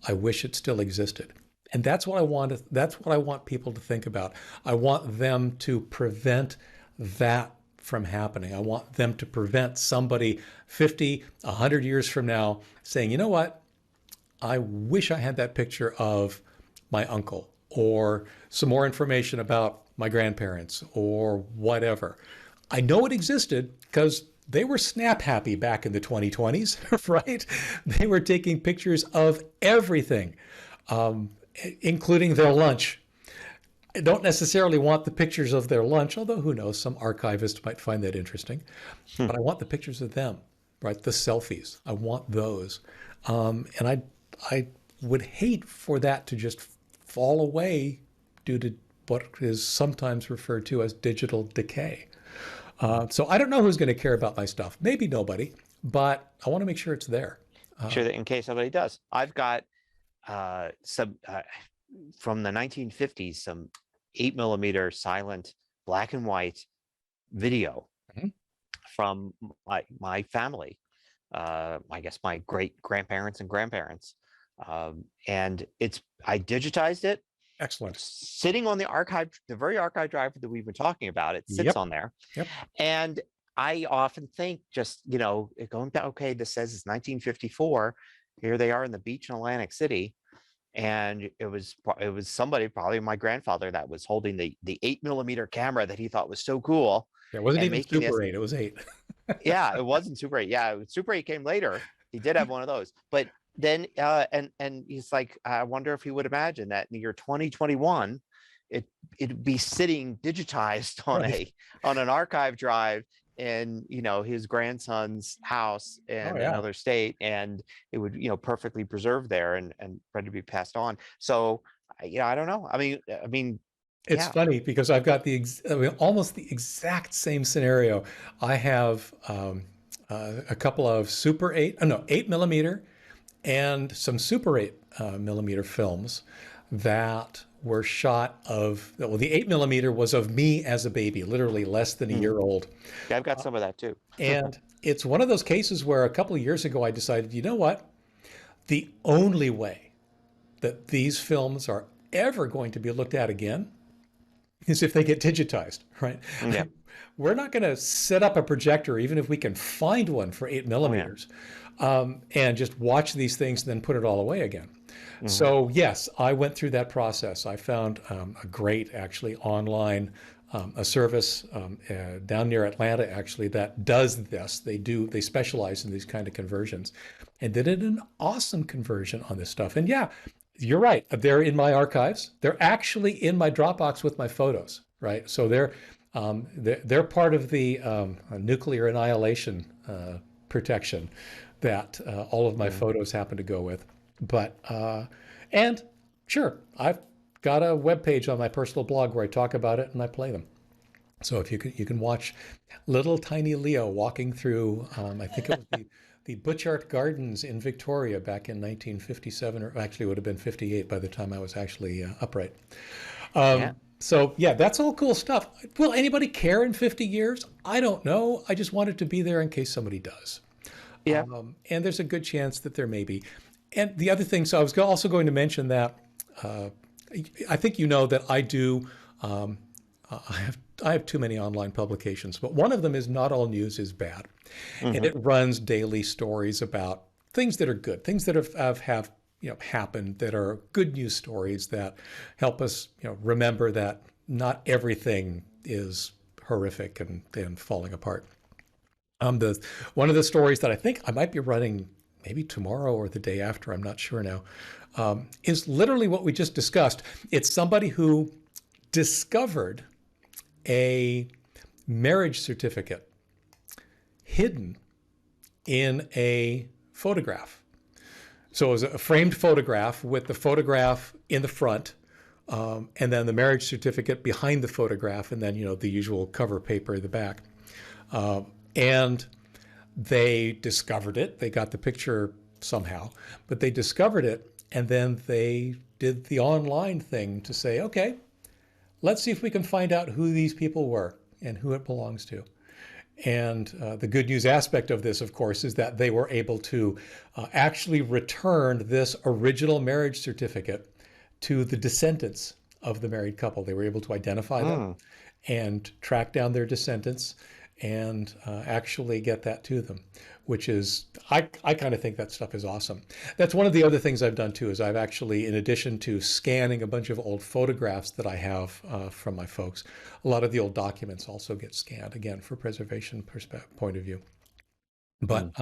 I wish it still existed. And that's what I want people to think about. I want them to prevent that from happening. I want them to prevent somebody 50, 100 years from now saying, you know what? I wish I had that picture of my uncle or some more information about my grandparents or whatever. I know it existed because they were snap happy back in the 2020s, right? They were taking pictures of everything, including their lunch. I don't necessarily want the pictures of their lunch, although who knows, some archivist might find that interesting. But I want the pictures of them, right? The selfies. I want those. And I would hate for that to just fall away due to what is sometimes referred to as digital decay. So I don't know who's going to care about my stuff. Maybe nobody, but I want to make sure it's there. Sure that in case somebody does. I've got some from the 1950s, some 8mm silent black and white video from my family. I guess my great grandparents and grandparents. And I digitized it. Excellent. Sitting on the very archive drive that we've been talking about. It sits on there. Yep. And I often think just, going back, okay, this says it's 1954. Here they are in the beach in Atlantic City. And it was somebody, probably my grandfather, that was holding the 8mm camera that he thought was so cool. It wasn't even Super 8, it was 8. Yeah, it wasn't Super 8. Yeah, Super 8 came later. He did have one of those. But then and he's like, I wonder if he would imagine that in the year 2021, it'd be sitting digitized on an archive drive in his grandson's house in another state, and it would perfectly preserved there and ready to be passed on. So I don't know. I mean it's funny because I've got almost the exact same scenario. I have a couple of 8mm and some Super 8mm films that were shot of, well, the 8mm was of me as a baby, literally less than a year old. Yeah, I've got some of that too. And it's one of those cases where a couple of years ago I decided, you know what? The only way that these films are ever going to be looked at again is if they get digitized, right? Yeah. We're not going to set up a projector, even if we can find one for 8mm, and just watch these things and then put it all away again. So yes, I went through that process. I found a great, actually, online a service down near Atlanta, actually, that does this. They specialize in these kind of conversions, and did an awesome conversion on this stuff. And yeah, you're right. They're in my archives. They're actually in my Dropbox with my photos, right? So they're part of the nuclear annihilation protection that all of my photos happen to go with. But and sure, I've got a webpage on my personal blog where I talk about it and I play them. So if you can watch little tiny Leo walking through, I think it was the Butchart Gardens in Victoria back in 1957, or actually it would have been 58 by the time I was actually upright. So yeah, that's all cool stuff. Will anybody care in 50 years? I don't know. I just want it to be there in case somebody does. Yeah. And there's a good chance that there may be. And the other thing, so I was also going to mention that I think that I do, I have too many online publications, but one of them is Not All News is Bad. And it runs daily stories about things that are good, things that have happened, that are good news stories that help us remember that not everything is horrific and falling apart. One of the stories that I think I might be running maybe tomorrow or the day after, I'm not sure now, is literally what we just discussed. It's somebody who discovered a marriage certificate hidden in a photograph. So it was a framed photograph with the photograph in the front and then the marriage certificate behind the photograph, and then, the usual cover paper in the back. And they discovered it. They got the picture somehow, but they discovered it, and then they did the online thing to say, okay, let's see if we can find out who these people were and who it belongs to. And the good news aspect of this, of course, is that they were able to actually return this original marriage certificate to the descendants of the married couple. They were able to identify them and track down their descendants and actually get that to them, which is, I kind of think that stuff is awesome. That's one of the other things I've done too, is I've actually, in addition to scanning a bunch of old photographs that I have from my folks, a lot of the old documents also get scanned, again, for preservation point of view. But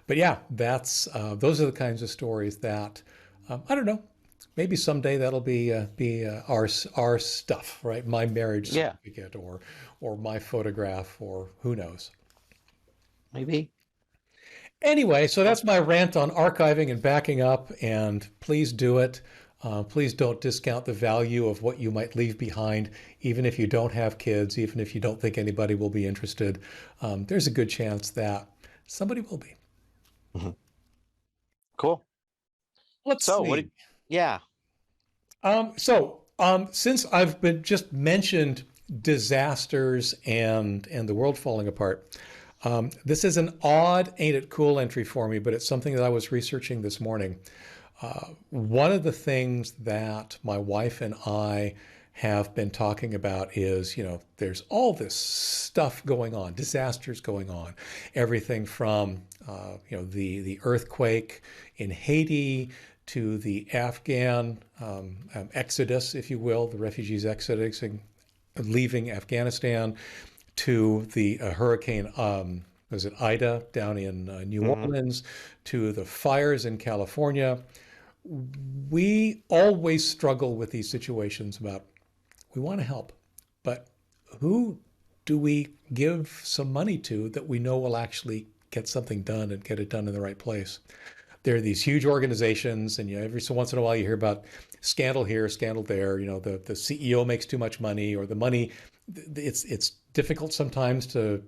yeah, that's those are the kinds of stories that I don't know. Maybe someday that'll be our stuff, right? My marriage certificate, or my photograph, or who knows. Maybe. Anyway, so that's my rant on archiving and backing up, and please do it. Please don't discount the value of what you might leave behind, even if you don't have kids, even if you don't think anybody will be interested. There's a good chance that somebody will be. Cool. Let's see. Yeah. Since I've been just mentioned disasters and the world falling apart, this is an odd, ain't it cool entry for me, but it's something that I was researching this morning. One of the things that my wife and I have been talking about is, there's all this stuff going on, disasters going on, everything from, the earthquake in Haiti to the Afghan exodus, if you will, the refugees exiting, leaving Afghanistan, to the hurricane, was it Ida down in New Orleans, to the fires in California. We always struggle with these situations about, we want to help, but who do we give some money to that we know will actually get something done and get it done in the right place? There are these huge organizations, and every so once in a while you hear about scandal here, scandal there. The CEO makes too much money, or the money. It's difficult sometimes to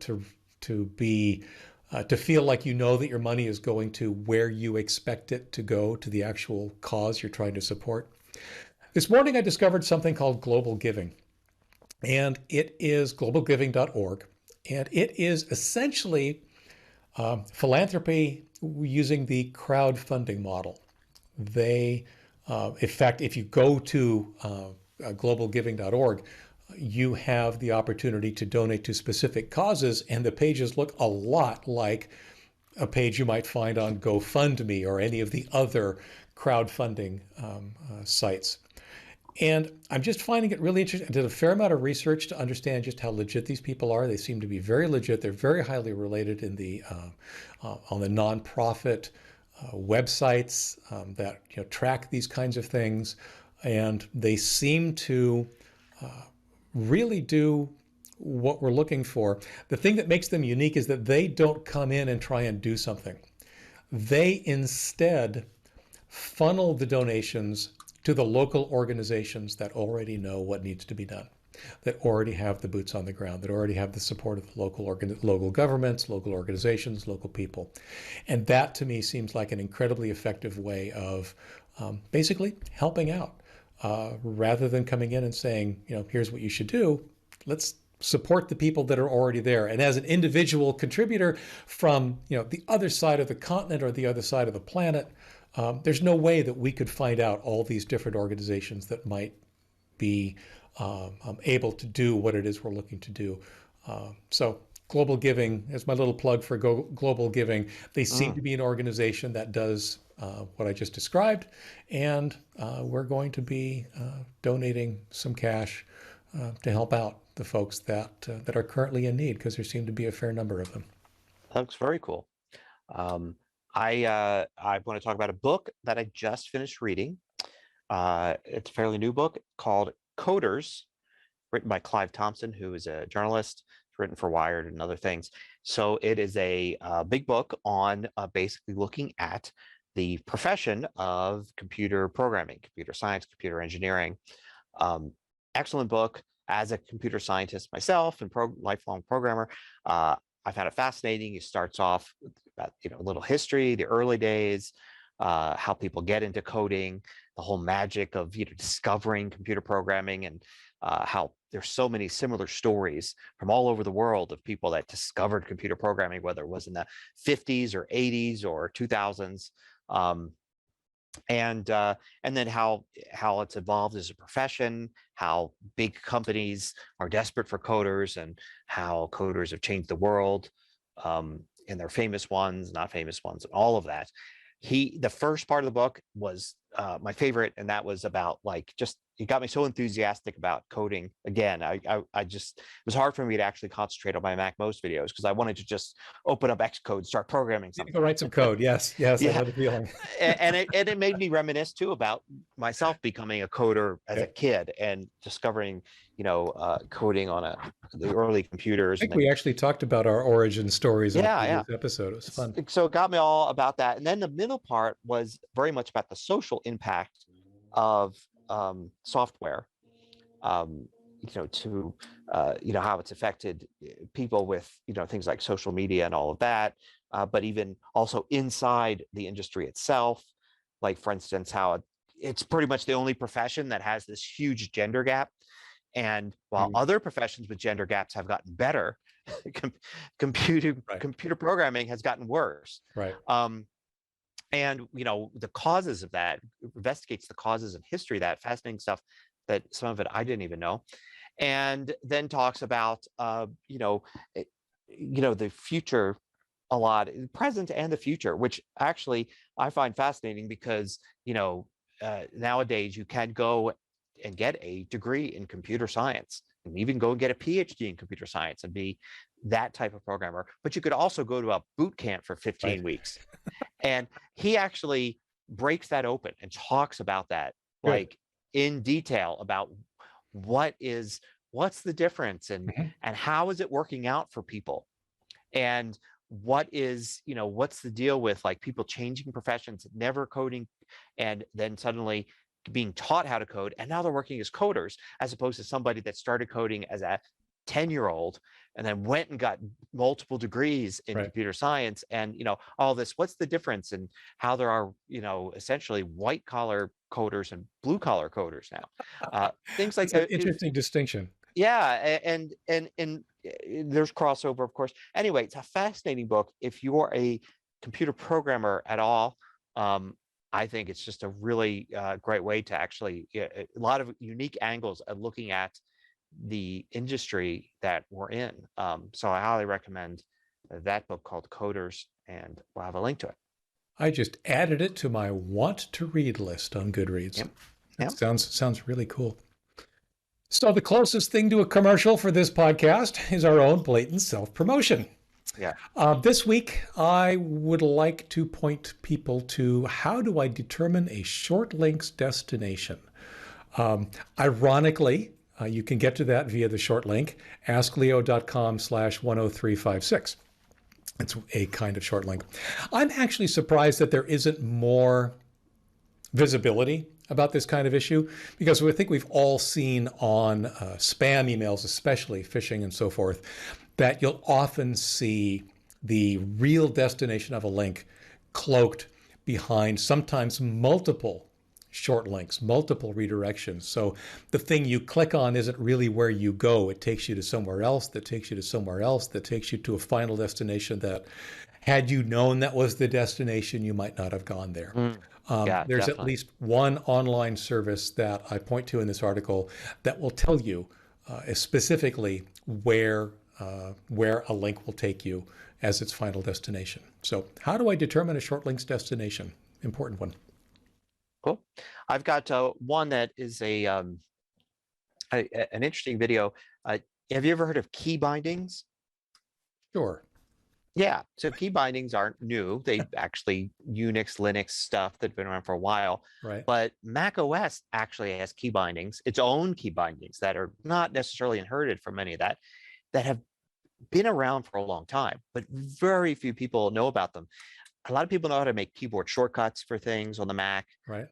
feel like that your money is going to where you expect it to go, to the actual cause you're trying to support. This morning I discovered something called Global Giving, and it is globalgiving.org, and it is essentially philanthropy using the crowdfunding model. They, in fact, if you go to globalgiving.org, you have the opportunity to donate to specific causes, and the pages look a lot like a page you might find on GoFundMe or any of the other crowdfunding sites. And I'm just finding it really interesting. I did a fair amount of research to understand just how legit these people are. They seem to be very legit. They're very highly related in the on the nonprofit websites that track these kinds of things, and they seem to really do what we're looking for. The thing that makes them unique is that they don't come in and try and do something. They instead funnel the donations to the local organizations that already know what needs to be done, that already have the boots on the ground, that already have the support of the local governments, local organizations, local people. And that to me seems like an incredibly effective way of basically helping out, rather than coming in and saying, here's what you should do. Let's support the people that are already there. And as an individual contributor from the other side of the continent or the other side of the planet, there's no way that we could find out all these different organizations that might be able to do what it is we're looking to do. So Global Giving is my little plug for Global Giving. They seem to be an organization that does what I just described, and we're going to be donating some cash to help out the folks that are currently in need, because there seem to be a fair number of them. That looks very cool. I want to talk about a book that I just finished reading. It's a fairly new book called Coders, written by Clive Thompson, who is a journalist. It's written for Wired and other things. So it is a big book on basically looking at the profession of computer programming, computer science, computer engineering, Excellent book. As a computer scientist myself and lifelong programmer, I found it fascinating. It starts off with about, a little history, the early days, how people get into coding, the whole magic of discovering computer programming, and how there's so many similar stories from all over the world of people that discovered computer programming, whether it was in the 50s or 80s or 2000s. And then how it's evolved as a profession, how big companies are desperate for coders, and how coders have changed the world, and they're famous ones, not famous ones, and all of that. The first part of the book was my favorite, and that was about it got me so enthusiastic about coding again. I just, it was hard for me to actually concentrate on my Mac most videos because I wanted to just open up Xcode, start programming something. Go write some code. Yes, I know the feeling. and it made me reminisce too about myself becoming a coder as a kid and discovering, coding on the early computers. I think we actually talked about our origin stories in a previous yeah. episode. It was fun. So it got me all about that. And then the middle part was very much about the social impact of software, to how it's affected people with things like social media and all of that, but even also inside the industry itself, like for instance how it's pretty much the only profession that has this huge gender gap, and while other professions with gender gaps have gotten better, computer programming has gotten worse. Right. And the causes of that, investigates the causes and history of that, fascinating stuff that some of it I didn't even know, and then talks about the future a lot, present and the future, which actually I find fascinating because nowadays you can go and get a degree in computer science and even go and get a PhD in computer science and be that type of programmer, but you could also go to a boot camp for 15 weeks. And he actually breaks that open and talks about that in detail about what's the difference, and how is it working out for people, and what's the deal with people changing professions, never coding, and then suddenly being taught how to code, and now they're working as coders, as opposed to somebody that started coding as a 10-year-old and then went and got multiple degrees in computer science, and all this. What's the difference, and how there are essentially white collar coders and blue collar coders now, things like that. Interesting distinction. Yeah, and there's crossover, of course. Anyway, it's a fascinating book if you're a computer programmer at all. I think it's just a really great way to actually a lot of unique angles of looking at the industry that we're in. So I highly recommend that book called Coders, and we'll have a link to it. I just added it to my want to read list on Goodreads. That sounds really cool. So the closest thing to a commercial for this podcast is our own blatant self-promotion. Yeah. This week, I would like to point people to how do I determine a short links destination? Ironically, you can get to that via the short link, askleo.com/10356. It's a kind of short link. I'm actually surprised that there isn't more visibility about this kind of issue, because I think we've all seen on spam emails, especially phishing and so forth, that you'll often see the real destination of a link cloaked behind sometimes multiple short links, multiple redirections. So the thing you click on isn't really where you go. It takes you to somewhere else, that takes you to somewhere else, that takes you to a final destination that, had you known that was the destination, you might not have gone there. There's at least one online service that I point to in this article that will tell you specifically where a link will take you as its final destination. So how do I determine a short link's destination? Important one. Cool. I've got one that is an interesting video. Have you ever heard of key bindings? Sure. Yeah. So key bindings aren't new. They actually Unix, Linux stuff that's been around for a while. Right. But Mac OS actually has key bindings, its own key bindings that are not necessarily inherited from any of that have been around for a long time, but very few people know about them. A lot of people know how to make keyboard shortcuts for things on the Mac. Right.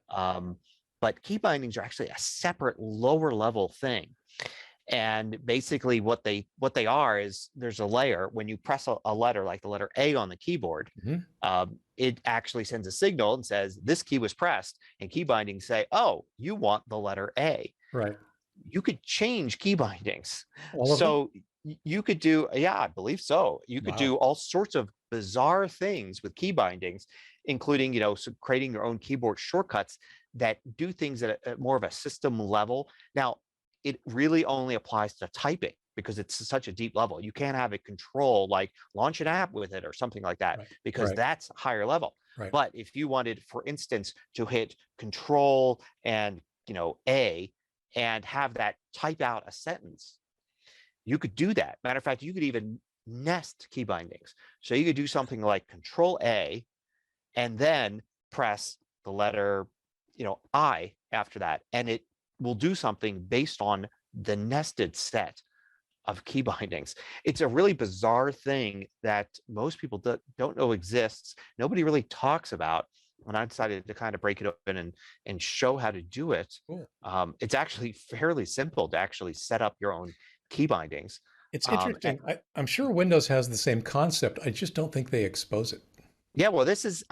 but key bindings are actually a separate lower level thing. And basically what they are is there's a layer. When you press a letter like the letter A on the keyboard, it actually sends a signal and says this key was pressed, and key bindings say, oh, you want the letter A. Right. You could change key bindings. All of So you could do, yeah, I believe so. You could Wow. do all sorts of bizarre things with key bindings, including, so creating your own keyboard shortcuts that do things at more of a system level. Now, it really only applies to typing because it's such a deep level. You can't have it control, like launch an app with it or something like that, because that's higher level. Right. But if you wanted, for instance, to hit Control and A and have that type out a sentence, you could do that. Matter of fact, you could even nest key bindings. So you could do something like Control A and then press the letter, I after that, and it will do something based on the nested set of key bindings. It's a really bizarre thing that most people don't know exists. Nobody really talks about. When I decided to kind of break it open and show how to do it, Cool. It's actually fairly simple to actually set up your own key bindings. It's interesting. I'm sure Windows has the same concept. I just don't think they expose it. Yeah, well, this is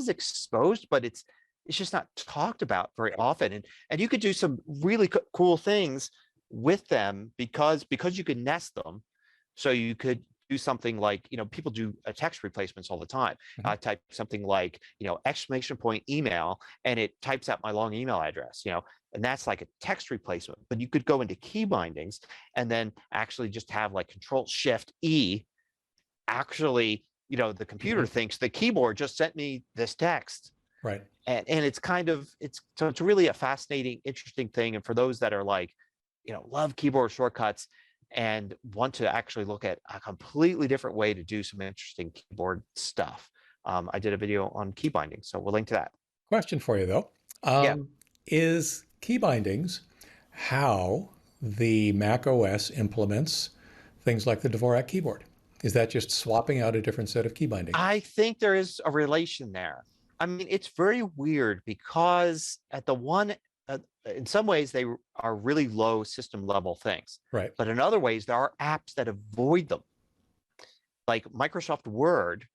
exposed, but it's just not talked about very often. And you could do some really cool things with them because you could nest them. So you could do something like, people do text replacements all the time. I type something like, exclamation point email, and it types out my long email address, and that's like a text replacement. But you could go into key bindings and then actually just have like Control Shift E. Actually, the computer thinks the keyboard just sent me this text. Right. And it's it's really a fascinating, interesting thing. And for those that are like, love keyboard shortcuts and want to actually look at a completely different way to do some interesting keyboard stuff, I did a video on key bindings, so we'll link to that. Question for you though. Is key bindings how the Mac OS implements things like the Dvorak keyboard? Is that just swapping out a different set of key bindings? I think there is a relation there. I mean, it's very weird because in some ways they are really low system level things, right? But in other ways, there are apps that avoid them. Like Microsoft Word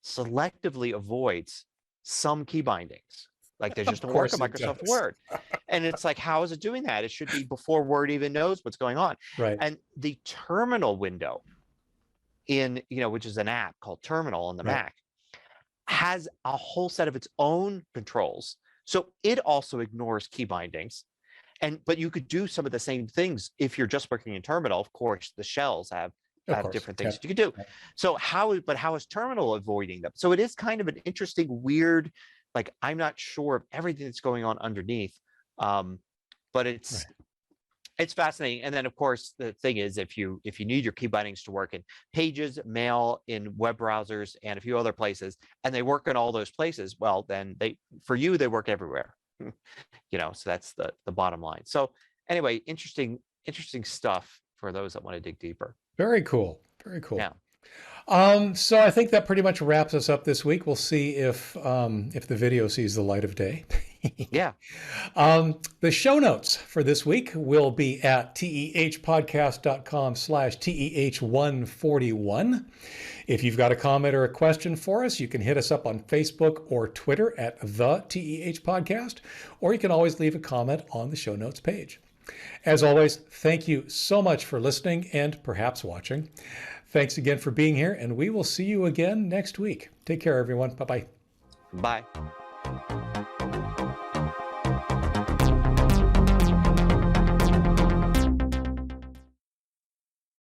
selectively avoids some key bindings. Like there's just no work on Microsoft Word. And it's like, how is it doing that? It should be before Word even knows what's going on. Right. And the terminal window which is an app called Terminal on the Mac, has a whole set of its own controls. So it also ignores key bindings. But you could do some of the same things if you're just working in Terminal. Of course, the shells have different things that you could do. So how is Terminal avoiding them? So it is kind of an interesting, weird, like, I'm not sure of everything that's going on underneath. But it's fascinating. And then of course the thing is, if you need your key bindings to work in Pages, Mail, in web browsers, and a few other places, and they work in all those places, well, then they work everywhere. So that's the bottom line. So anyway, interesting stuff for those that want to dig deeper. Very cool. Very cool. Yeah. So I think that pretty much wraps us up this week. We'll see if the video sees the light of day. Yeah. The show notes for this week will be at tehpodcast.com/TEH141. If you've got a comment or a question for us, you can hit us up on Facebook or Twitter at the TEH Podcast, or you can always leave a comment on the show notes page. As always, thank you so much for listening and perhaps watching. Thanks again for being here, and we will see you again next week. Take care, everyone. Bye-bye. Bye.